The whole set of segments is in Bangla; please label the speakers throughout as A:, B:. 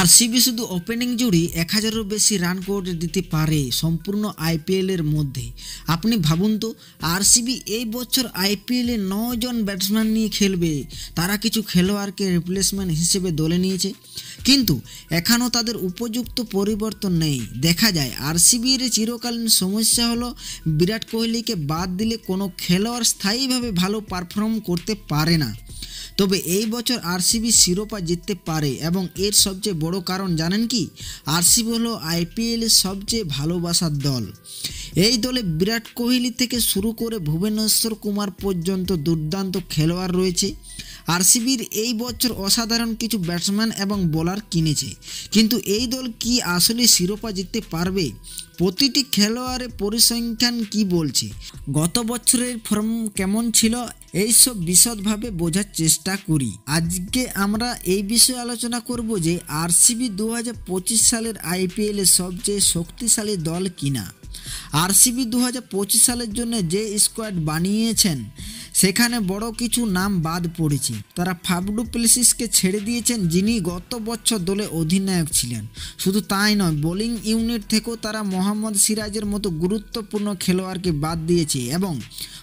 A: আরসিবি শুধু ওপেনিং জুড়ি 1000-এরও বেশি রান করে দিতে পারে সম্পূর্ণ আইপিএলের মধ্যে। আপনি ভাবুন তো, আরসিবি এই বছর আইপিএলে 9 জন ব্যাটসম্যান নিয়ে খেলবে। তারা কিছু খেলোয়াড়কে রিপ্লেসমেন্ট হিসেবে দলে নিয়েছে, কিন্তু এখনও তাদের উপযুক্ত পরিবর্তন নেই। দেখা যায় আরসিবির চিরকালীন সমস্যা হলো বিরাট কোহলিকে বাদ দিলে কোনো খেলোয়াড় স্থায়ীভাবে ভালো পারফর্ম করতে পারে না। তবে এই বছর আরসিবি শিরোপা জিততে পারে এবং এর সবচেয়ে বড় কারণ জানেন কি? আরসিবি হলো আইপিএলের সবচেয়ে ভালোবাসার দল। এই দলে বিরাট কোহলি থেকে শুরু করে ভুবনেশ্বর কুমার পর্যন্ত দুর্দান্ত খেলোয়াড় রয়েছে। আরসিবির এই বছর অসাধারণ কিছু ব্যাটসম্যান এবং বোলার কিনেছে, কিন্তু এই দল কি আসলে শিরোপা জিততে পারবে? প্রতিটি খেলোয়াড়ের পরিসংখ্যান কি বলছে, গত বছরের ফর্ম কেমন ছিল, এইসব বিশদভাবে বোঝার চেষ্টা করি। আজকে আমরা এই বিষয়ে আলোচনা করব যে আরসিবি 2025 সালের আইপিএলের সবচেয়ে শক্তিশালী দল কিনা। আরসিবি 2025 সালের জন্য যে স্কোয়াড বানিয়েছেন সেখানে বড় কিছু নাম বাদ পড়েছে। তারা ফাফ ডু প্লেসিসকে ছেড়ে দিয়েছেন, যিনি গত বছর দলে অধিনায়ক ছিলেন। শুধু তাই নয়, বোলিং ইউনিট থেকেও তারা মোহাম্মদ সিরাজের মতো গুরুত্বপূর্ণ খেলোয়াড়কে বাদ দিয়েছে এবং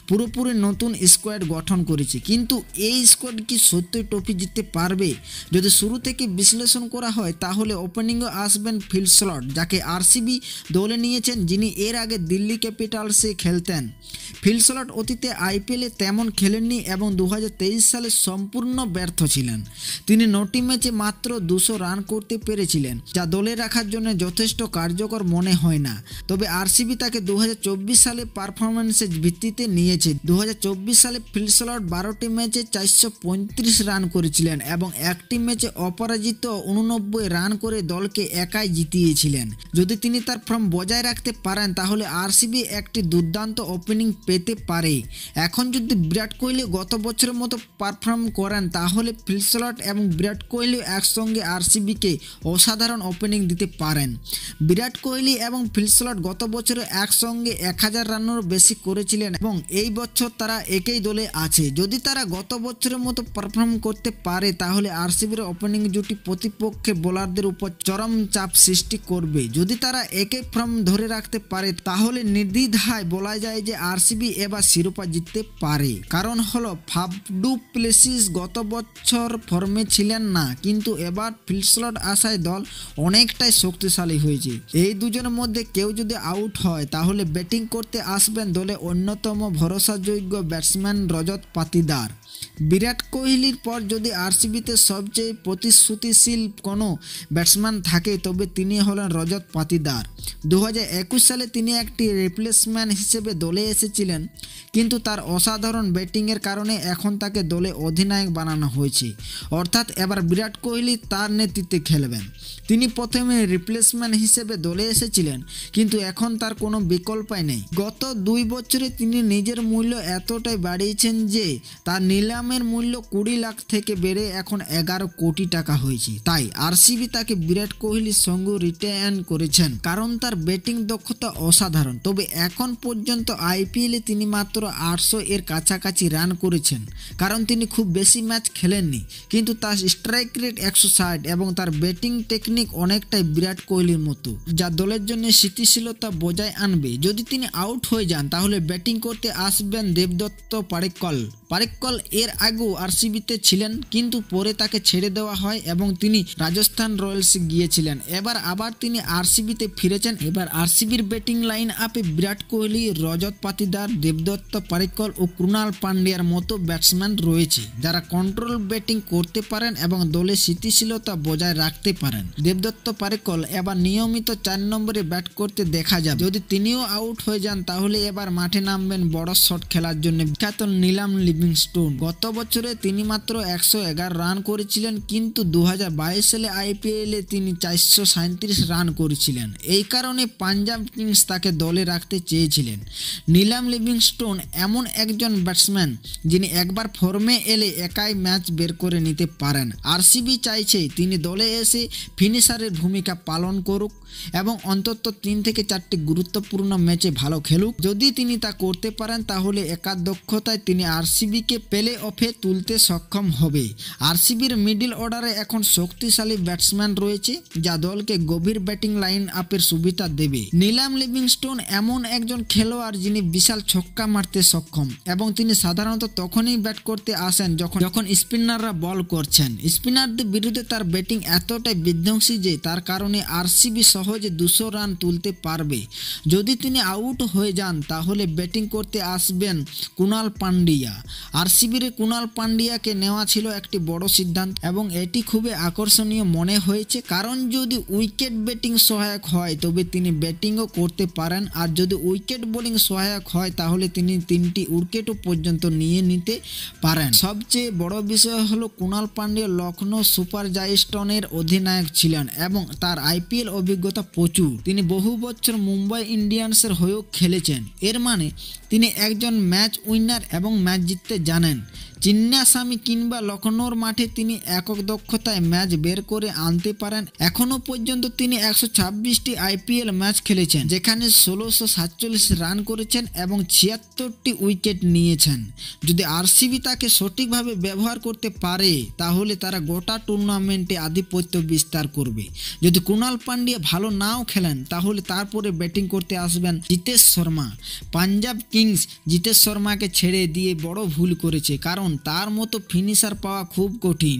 A: পুরোপুরি নতুন স্কোয়াড গঠন করেছে। কিন্তু এই স্কোয়াড কি সত্যি ট্রফি জিততে পারবে? যদি শুরু থেকে বিশ্লেষণ করা হয় তাহলে ওপেনিংয়ে আসবেন ফিল স্লট, যাকে আরসিবি দলে নিয়েছেন, যিনি এর আগে দিল্লি ক্যাপিটালসে খেলতেন। ফিল স্লট অতীতে আইপিএলে তেমন খেলেননি এবং 2023 সালে সম্পূর্ণ ব্যর্থ ছিলেন। তিনি 9টি ম্যাচে মাত্র 200 রান করতে পেরেছিলেন, যা দলে রাখার জন্য যথেষ্ট কার্যকর মনে হয় না। তবে আরসিবি তাকে 2024 সালে পারফরম্যান্সের ভিত্তিতে নিয়েছে। 2024 সালে ফিল স্লট 12টি ম্যাচে 435 রান করেছিলেন এবং একটি ম্যাচে অপরাজিত 89 রান করে দলকে একাই জিতিয়েছিলেন। যদি তিনি তার ফর্ম বজায় রাখতে পারেন তাহলে আরসিবি একটি দুর্দান্ত ওপেনিং পেতে পারে। এখন যদি বিরাট কোহলি গত বছরের মতো পারফর্ম করেন তাহলে ফিল স্লট এবং বিরাট কোহলি একসঙ্গে আরসিবিকে অসাধারণ ওপেনিং দিতে পারেন। বিরাট কোহলি এবং ফিল স্লট গত বছরে একসঙ্গে 1000 রানেরও বেশি করেছিলেন এবং এই বছর তারা একই দলে আছে। যদি তারা গত বছরের মতো পারফর্ম করতে পারে তাহলে আরসিবির ওপেনিং জুটি প্রতিপক্ষের বোলারদের উপর চরম চাপ সৃষ্টি করবে। যদি তারা একই ফর্ম ধরে রাখতে পারে তাহলে নির্দ্বিধায় বলা যায় যে আরসিবি এবার শিরোপা জিততে পারে। কারণ হলো ফাফ ডু প্লেসিস গত বছর ফর্মে ছিলেন না, কিন্তু এবার ফিল স্লট আসায় দল অনেকটাই শক্তিশালী হয়েছে। এই দুজনের মধ্যে কেউ যদি আউট হয় তাহলে ব্যাটিং করতে আসবেন দলে অন্যতম ভরসাযোগ্য ব্যাটসম্যান রজত পাতিদার। বিরাট কোহলির পর যদি আরসিবিতে সবচেয়ে প্রতিশ্রুতিশীল কোনো ব্যাটসম্যান থাকে তবে তিনি হলেন রজত পাতিদার। 2021 সালে তিনি একটি রিপ্লেসমেন্ট হিসেবে দলে এসেছিলেন, কিন্তু তার অসাধারণ ব্যাটিংয়ের কারণে এখন তাকে দলে অধিনায়ক বানানো হয়েছে। অর্থাৎ এবার বিরাট কোহলি তার নেতৃত্বে খেলবেন। তিনি প্রথমে রিপ্লেসমেন্ট হিসেবে দলে এসেছিলেন, কিন্তু এখন তার কোনো বিকল্পই নেই। গত 2 বছরে তিনি নিজের মূল্য এতটাই বাড়িয়েছেন যে তার নিলামের মূল্য 20 লাখ থেকে বেড়ে এখন 11 কোটি টাকা হয়েছে। তাই আরসিবি তাকে বিরাট কোহলির সঙ্গে রিটেন করেছেন, কারণ তার ব্যাটিং দক্ষতা অসাধারণ। তবে এখন পর্যন্ত আইপিএলে তিনি মাত্র 800 এর কাছাকাছি রান করেছেন, কারণ তিনি খুব বেশি ম্যাচ খেলেননি। কিন্তু তার স্ট্রাইক রেট 160 এবং তার ব্যাটিং টেকনিক অনেকটাই বিরাট কোহলির মতো, যা দলের জন্য স্থিতিশীলতা বজায় আনবে। যদি তিনি আউট হয়ে যান তাহলে ব্যাটিং করতে আসবেন দেবদত্ত পাড়িক্কল। এর আগেও আরসিবিতে ছিলেন, কিন্তু পরে তাকে ছেড়ে দেওয়া হয় এবং তিনি রাজস্থান রয়্যালসে গিয়েছিলেন। এবার আবার তিনি আরসিবিতে ফিরেছেন। এবার আরসিবির ব্যাটিং লাইন আপে বিরাট কোহলি, রজত পাতিদার, দেবদত্ত পাড়িক্কল ও কৃণাল পান্ডিয়ার মতো ব্যাটসম্যান রয়েছে, যারা কন্ট্রোল ব্যাটিং করতে পারেন এবং দলের স্থিতিশীলতা বজায় রাখতে পারেন। দেবদত্ত পাড়িক্কল এবার নিয়মিত 4 নম্বরে ব্যাট করতে দেখা যাবে। যদি তিনিও আউট হয়ে যান তাহলে এবার মাঠে নামবেন বড় শট খেলার জন্য বিখ্যাত নিলাম লিভিংস্টোন। গত বছরে তিনি মাত্র 111 রান করেছিলেন, কিন্তু 2022 সালে আইপিএলে তিনি 437 রান করেছিলেন। এই কারণে পাঞ্জাব কিংস তাকে দলে রাখতে চেয়েছিলেন। নিলাম লিভিংস্টোন এমন একজন ব্যাটসম্যান যিনি একবার ফর্মে এলে একাই ম্যাচ বের করে নিতে পারেন। আরসিবি চাইছে তিনি দলে এসে ফিনিশারের ভূমিকা পালন করুক এবং অন্তত 3 থেকে 4টি গুরুত্বপূর্ণ ম্যাচে ভালো খেলুক। যদি তিনি তা করতে পারেন তাহলে একার দক্ষতায় তিনি আরসিবি আরসিবিকে প্লে অফে তুলতে সক্ষম হবে। আরসিবির মিডল অর্ডারে এখন শক্তিশালী ব্যাটসম্যান রয়েছে যা দলকে গভীর ব্যাটিং লাইন আপের সুবিধা দেবে। নিলাম লিভিংস্টোন এমন একজন খেলোয়াড় যিনি বিশাল ছক্কা মারতে সক্ষম এবং তিনি সাধারণত তখনই ব্যাট করতে আসেন যখন স্পিনাররা বল করছেন। স্পিনারদের বিরুদ্ধে তার ব্যাটিং এতটাই বিধ্বংসী যে তার কারণে আরসিবি সহজে 200 রান তুলতে পারবে। যদি তিনি আউট হয়ে যান তাহলে ব্যাটিং করতে আসবেন কুনাল পান্ডিয়া। আরসিবির কুনাল পান্ডিয়াকে নেওয়া ছিল একটি বড় সিদ্ধান্ত এবং এটি খুবই আকর্ষণীয় মনে হয়েছে, কারণ যদি উইকেট ব্যাটিং সহায়ক হয় তবে তিনি ব্যাটিংও করতে পারেন, আর যদি উইকেট বোলিং সহায়ক হয় তাহলে তিনি 3টি উইকেটও পর্যন্ত নিয়ে নিতে পারেন। সবচেয়ে বড় বিষয় হলো কুনাল পান্ডিয়া লখনৌ সুপার জায়েন্টসের অধিনায়ক ছিলেন এবং তার আইপিএল অভিজ্ঞতা প্রচুর। তিনি বহু বছর মুম্বাই ইন্ডিয়ান্সের হয়েও খেলেছেন। এর মানে তিনি একজন ম্যাচ উইনার এবং ম্যাচ জিততে জানেন। চিন্নাস্বামী কিংবা লখনৌর মাঠে তিনি একক দক্ষতায় ম্যাচ বের করে আনতে পারেন। এখনও পর্যন্ত তিনি 126টি আইপিএল ম্যাচ খেলেছেন, যেখানে 1647 রান করেছেন এবং 76টি উইকেট নিয়েছেন। যদি আরসিবি তাকে সঠিকভাবে ব্যবহার করতে পারে তাহলে তারা গোটা টুর্নামেন্টে আধিপত্য বিস্তার করবে। যদি কুনাল পান্ডিয়া ভালো নাও খেলেন তাহলে তারপরে ব্যাটিং করতে আসবেন জিতেশ শর্মা। পাঞ্জাব কিংস জিতেশ শর্মাকে ছেড়ে দিয়ে বড় ভুল করেছে, কারণ তার মতো ফিনিশার পাওয়া খুব কঠিন।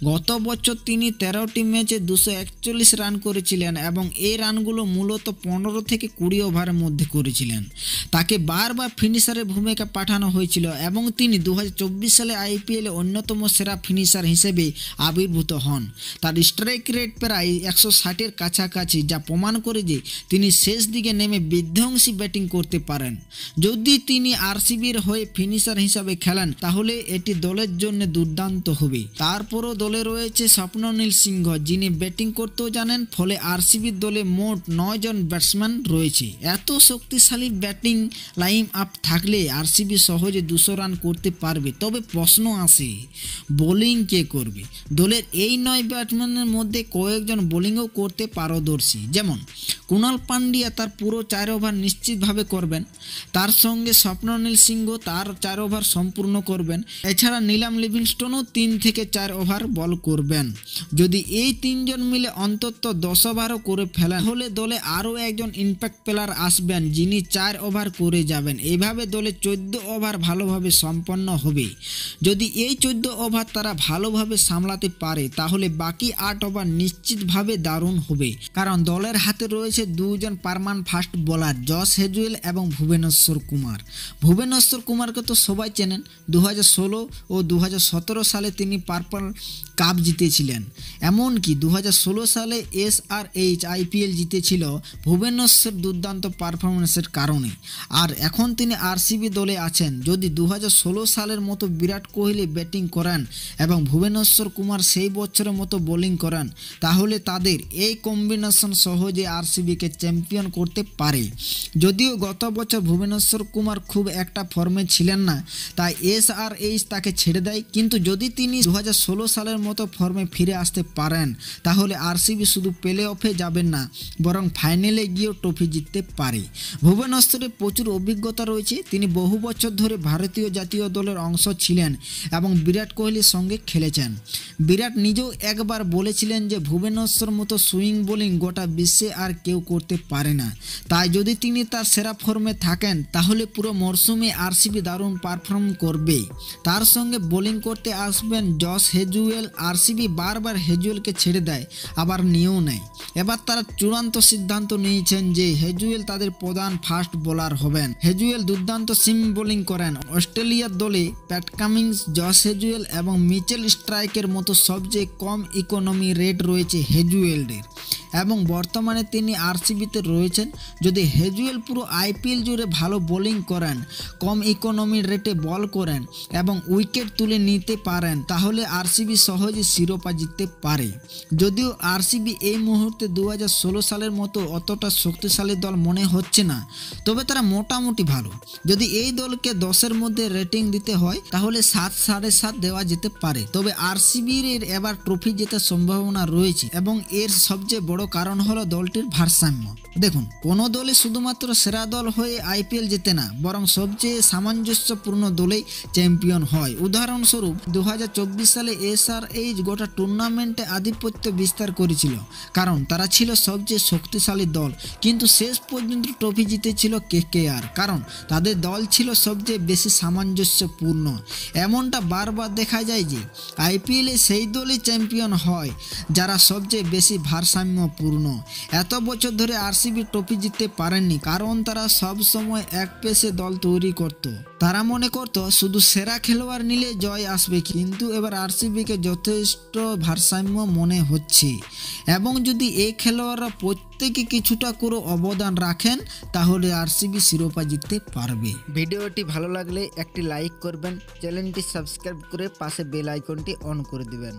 A: গত বছর তিনি 13টি ম্যাচে 241 রান করেছিলেন এবং এই রানগুলো মূলত 15 থেকে 20 ওভারের মধ্যে করেছিলেন। তাকে বারবার ফিনিশারের ভূমিকা পাঠানো হয়েছিল এবং তিনি 2024 সালে আইপিএলে অন্যতম সেরা ফিনিশার হিসেবে আবির্ভূত হন। তার স্ট্রাইক রেট প্রায় 160-এর কাছাকাছি, যা প্রমাণ করে যে তিনি শেষ দিকে নেমে বিধ্বংসী ব্যাটিং করতে পারেন। যদি তিনি আরসিবির হয়ে ফিনিশার হিসাবে খেলেন তাহলে এটি দলের জন্য দুর্দান্ত হবে। তারপরও দলে রয়েছে স্বপ্ননীল সিংহ, যিনি ব্যাটিং করতেও জানেন। ফলে আরসিবির দলে মোট 9 জন ব্যাটসম্যান রয়েছে। এত শক্তিশালী ব্যাটিং লাইন আপ থাকলে আরসিবি সহজে 200 রান করতে পারবে। তবে প্রশ্ন আসে, বোলিং কে করবে? দলের এই 9 ব্যাটসম্যানের মধ্যে কয়েকজন বোলিংও করতে পারদর্শী, যেমন কুনাল পান্ডিয়া তার পুরো 4 ওভার নিশ্চিতভাবে করবেন। তার সঙ্গে স্বপ্ননীল সিংহ তার 4 ওভার সম্পূর্ণ করবেন। এছাড়া নিলাম লিভিংস্টোনও 3 থেকে 4 ওভার বল করবেন। যদি এই 3 জন মিলে অন্তত 10 ওভারও করে ফেলেন তাহলে দলে আরও একজন ইম্প্যাক্ট প্লেয়ার আসবেন যিনি 4 ওভার করে যাবেন। এইভাবে দলে 14 ওভার ভালোভাবে সম্পন্ন হবে। যদি এই 14 ওভার তারা ভালোভাবে সামলাতে পারে তাহলে বাকি 8 ওভার নিশ্চিতভাবে দারুণ হবে, কারণ দলের হাতে রয়েছে 2 জন পার্মানেন্ট ফাস্ট বোলার, জস হেজুয়েল এবং ভুবনেশ্বর কুমার। ভুবনেশ্বর কুমারকে তো সবাই চেনেন। 2016 ও 2017 সালে তিনি পার্পল কাপ জিতেছিলেন। এমনকি 2016 সালে SRH আইপিএল জিতেছিল ভুবনেশ্বর দুর্দান্ত পারফরমেন্সের কারণে। আর এখন তিনি আরসিবি দলে আছেন। যদি 2016 সালের মতো বিরাট কোহলি ব্যাটিং করেন এবং ভুবনেশ্বর কুমার সেই বছরের মতো বোলিং করেন তাহলে তাদের এই কম্বিনেশন সহজে আরসিবিকে চ্যাম্পিয়ন করতে পারে। যদিও গত বছর ভুবনেশ্বর কুমার খুব একটা ফর্মে ছিলেন না, তাই SRH তাকে ছেড়ে দেয়, কিন্তু যদি তিনি 2016 সালের মতো ফর্মে ফিরে আসতে পারেন তাহলে আরসিবি শুধু প্লে অফে যাবেন না বরং ফাইনালে গিয়েও ট্রফি জিততে পারে। ভুবনেশ্বরের প্রচুর অভিজ্ঞতা রয়েছে। তিনি বহু বছর ধরে ভারতীয় জাতীয় দলের অংশ ছিলেন এবং বিরাট কোহলির সঙ্গে খেলেছেন। বিরাট নিজেও একবার বলেছিলেন যে ভুবনেশ্বর মতো সুইং বোলিং গোটা বিশ্বে আর কেউ করতে পারে না। তাই যদি তিনি তার সেরা ফর্মে থাকেন তাহলে পুরো মরশুমে আরসিবি দারুণ পারফর্ম করবে। তার সঙ্গে বোলিং করতে আসবেন জস হেজুয়েল। আরসিবি বারবার হেজুয়েলকে ছেড়ে দেয় আবার নিয়েও নেয়। এবার তারা চূড়ান্ত সিদ্ধান্ত নিয়েছেন যে হেজুয়েল তাদের প্রধান ফাস্ট বোলার হবেন। হেজুয়েল দুর্দান্ত সিম বোলিং করেন। অস্ট্রেলিয়ার দলে প্যাট কামিন্স, জস হেজুয়েল এবং মিচেল স্ট্রাইকের মতো সবচেয়ে কম ইকোনমি রেট রয়েছে হেজুয়েলের এবং বর্তমানে তিনি আরসিবিতে রয়েছেন। যদি হেজুয়েল পুরো আইপিএল জুড়ে ভালো বোলিং করেন, কম ইকোনমি রেটে বল করেন এবং উইকেট তুলে নিতে পারেন তাহলে আরসিবি সহজে শিরোপা জিততে পারে। যদিও আরসিবি এই মুহূর্তে 2016 সালের মতো অতটা শক্তিশালী দল মনে হচ্ছে না, তবে তারা মোটামুটি ভালো। যদি এই দলকে 10-এর মধ্যে রেটিং দিতে হয় তাহলে 7, 7.5 দেওয়া যেতে পারে। তবে আরসিবির এবার ট্রফি জেতার সম্ভাবনা রয়েছে এবং এর সবচেয়ে বড় বড় কারণ হলো দলটির ভারসাম্য। দেখুন, কোনো দলই শুধুমাত্র সেরা দল হয়ে আইপিএল জেতে না, বরং সবচেয়ে সামঞ্জস্যপূর্ণ দলেই চ্যাম্পিয়ন হয়। উদাহরণস্বরূপ 2024 সালে এসআরএইচ গোটা টুর্নামেন্টে আধিপত্য বিস্তার করেছিল, কারণ তারা ছিল সবচেয়ে শক্তিশালী দল, কিন্তু শেষ পর্যন্ত ট্রফি জিতেছিল কেকেআর, কারণ তাদের দল ছিল সবচেয়ে বেশি সামঞ্জস্যপূর্ণ। এমনটা বারবার দেখা যায় যে আইপিএলে সেই দলই চ্যাম্পিয়ন হয় যারা সবচেয়ে বেশি ভারসাম্যপূর্ণ। এত বছর ধরে আরসিবি ট্রফি জিততে পারেননি কারণ তারা সব সময় এক পেসে দল তৈরি করত। তারা মনে করত শুধু সেরা খেলোয়াড় নিলে জয় আসবে, কিন্তু এবার আরসিবিকে যথেষ্ট ভারসাম্য মনে হচ্ছে, এবং যদি এই খেলোয়াড়রা প্রত্যেকে কিছুটা করে অবদান রাখেন তাহলে আরসিবি শিরোপা জিততে পারবে। ভিডিওটি ভালো লাগলে একটি লাইক করবেন, চ্যানেলটি সাবস্ক্রাইব করে পাশে বেল আইকনটি অন করে দিবেন।